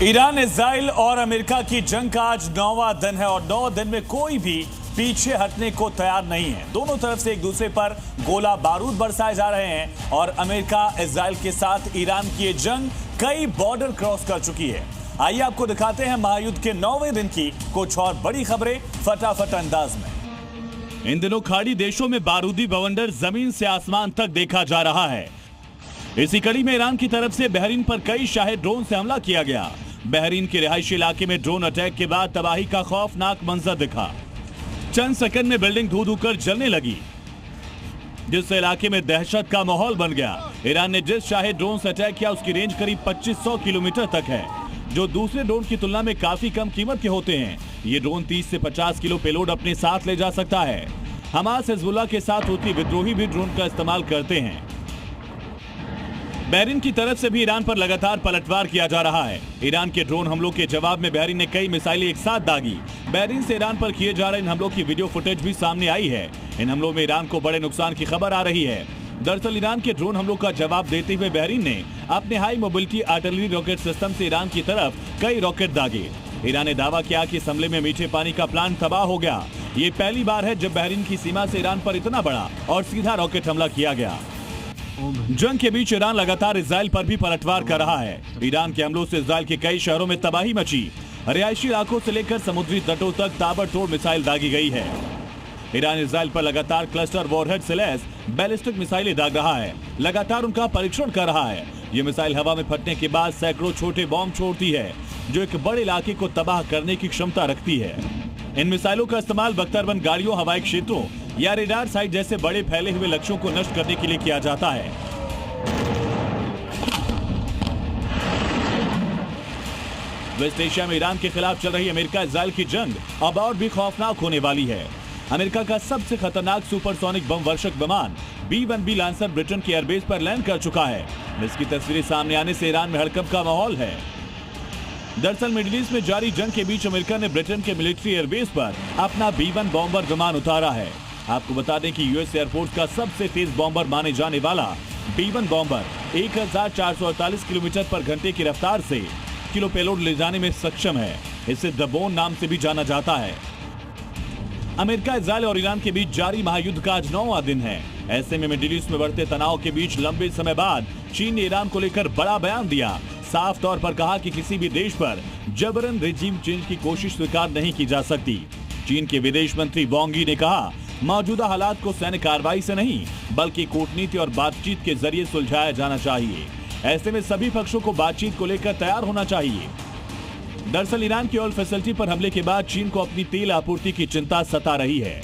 Iran, Israel और America की जंग का आज 9वां दिन है और 9 दिन में कोई भी पीछे हटने को तैयार नहीं है। दोनों तरफ से एक दूसरे पर गोला बारूद बरसाए जा रहे हैं और अमेरिका इजराइल के साथ ईरान की ये जंग कई बॉर्डर क्रॉस कर चुकी है। आइए आपको दिखाते हैं महायुद्ध के 9वें दिन की कुछ और बड़ी खबरें फटाफट अंदाज में। इन दिनों खाड़ी देशों में बारूदी बवंडर जमीन से आसमान तक देखा जा रहा है। इसी कड़ी में ईरान की तरफ से बहरीन पर कई शाही ड्रोन से हमला किया गया। बहरीन के रिहायशी इलाके में ड्रोन अटैक के बाद तबाही का खौफनाक मंजर दिखा। चंद सेकंड में बिल्डिंग धू धू कर जलने लगी, जिससे इलाके में दहशत का माहौल बन गया। ईरान ने जिस शाही ड्रोन से अटैक किया उसकी रेंज करीब 2500 किलोमीटर तक है, जो दूसरे ड्रोन की तुलना में काफी कम कीमत के होते हैं। ये ड्रोन 30 से 50 किलो पेलोड अपने साथ ले जा सकता है। हमास हिजबुल्लाह के साथ होती विद्रोही भी ड्रोन का इस्तेमाल करते हैं। बहरीन की तरफ से भी ईरान पर लगातार पलटवार किया जा रहा है। ईरान के ड्रोन हमलों के जवाब में बहरीन ने कई मिसाइलें एक साथ दागी। बहरीन से ईरान पर किए जा रहे इन हमलों की वीडियो फुटेज भी सामने आई है। इन हमलों में ईरान को बड़े नुकसान की खबर आ रही है। दरअसल ईरान के ड्रोन हमलों का जवाब देते हुए बहरीन ने अपने high mobility artillery rocket system से ईरान की तरफ कई रॉकेट दागे। ईरान ने दावा किया कि इस हमले में मीठे पानी का प्लांट तबाह हो गया। ये पहली बार है जब बहरीन की सीमा से ईरान पर इतना बड़ा और सीधा रॉकेट हमला किया गया। जंग के बीच ईरान लगातार इजराइल पर भी पलटवार कर रहा है। ईरान के हमलों से इजराइल के कई शहरों में तबाही मची। रिहायशी इलाकों से लेकर समुद्री तटों तक ताबड़तोड़ मिसाइल दागी गई है। ईरान इजराइल पर लगातार क्लस्टर वॉरहेड से लैस बैलिस्टिक मिसाइलें दाग रहा है, लगातार उनका परीक्षण कर रहा है। ये मिसाइल हवा में फटने के बाद सैकड़ों छोटे बॉम्ब छोड़ती है, जो एक बड़े इलाके को तबाह करने की क्षमता रखती है। इन मिसाइलों का इस्तेमाल बख्तरबंद गाड़ियों, हवाई क्षेत्रों या रेडार साइट जैसे बड़े फैले हुए लक्ष्यों को नष्ट करने के लिए किया जाता है। वेस्ट एशिया में ईरान के खिलाफ चल रही अमेरिका इजराइल की जंग अब और भी खौफनाक होने वाली है। अमेरिका का सबसे खतरनाक सुपरसोनिक बम वर्षक विमान B-1B लांसर ब्रिटेन के एयरबेस पर लैंड कर चुका है। इसकी तस्वीरें सामने आने से ईरान में हड़कंप का माहौल है। दरअसल मिडिल ईस्ट में जारी जंग के बीच अमेरिका ने ब्रिटेन के मिलिट्री एयरबेस पर अपना B-1 बॉम्बर विमान उतारा है। आपको बता दें कि यूएस एयरफोर्स का सबसे तेज बॉम्बर माने जाने वाला B-1 बॉम्बर 1448 किलोमीटर पर घंटे की रफ्तार से किलो पेलोड ले जाने में सक्षम है। इसे द बोन नाम से भी जाना जाता है। अमेरिका, इजराइल और ईरान के बीच जारी महायुद्ध का आज 9वां दिन है। ऐसे में मिडिल ईस्ट में बढ़ते तनाव के बीच लंबे समय बाद चीन ने ईरान को लेकर बड़ा बयान दिया। साफ तौर पर कहा कि किसी भी देश पर जबरन रेजिम चेंज की कोशिश स्वीकार नहीं की जा सकती। चीन के विदेश मंत्री वांग यी ने कहा, मौजूदा हालात को सैन्य कार्रवाई से नहीं बल्कि कूटनीति और बातचीत के जरिए सुलझाया जाना चाहिए। ऐसे में सभी पक्षों को बातचीत को लेकर तैयार होना चाहिए। दरअसल ईरान की ऑयल फैसिलिटी पर हमले के बाद चीन को अपनी तेल आपूर्ति की चिंता सता रही है।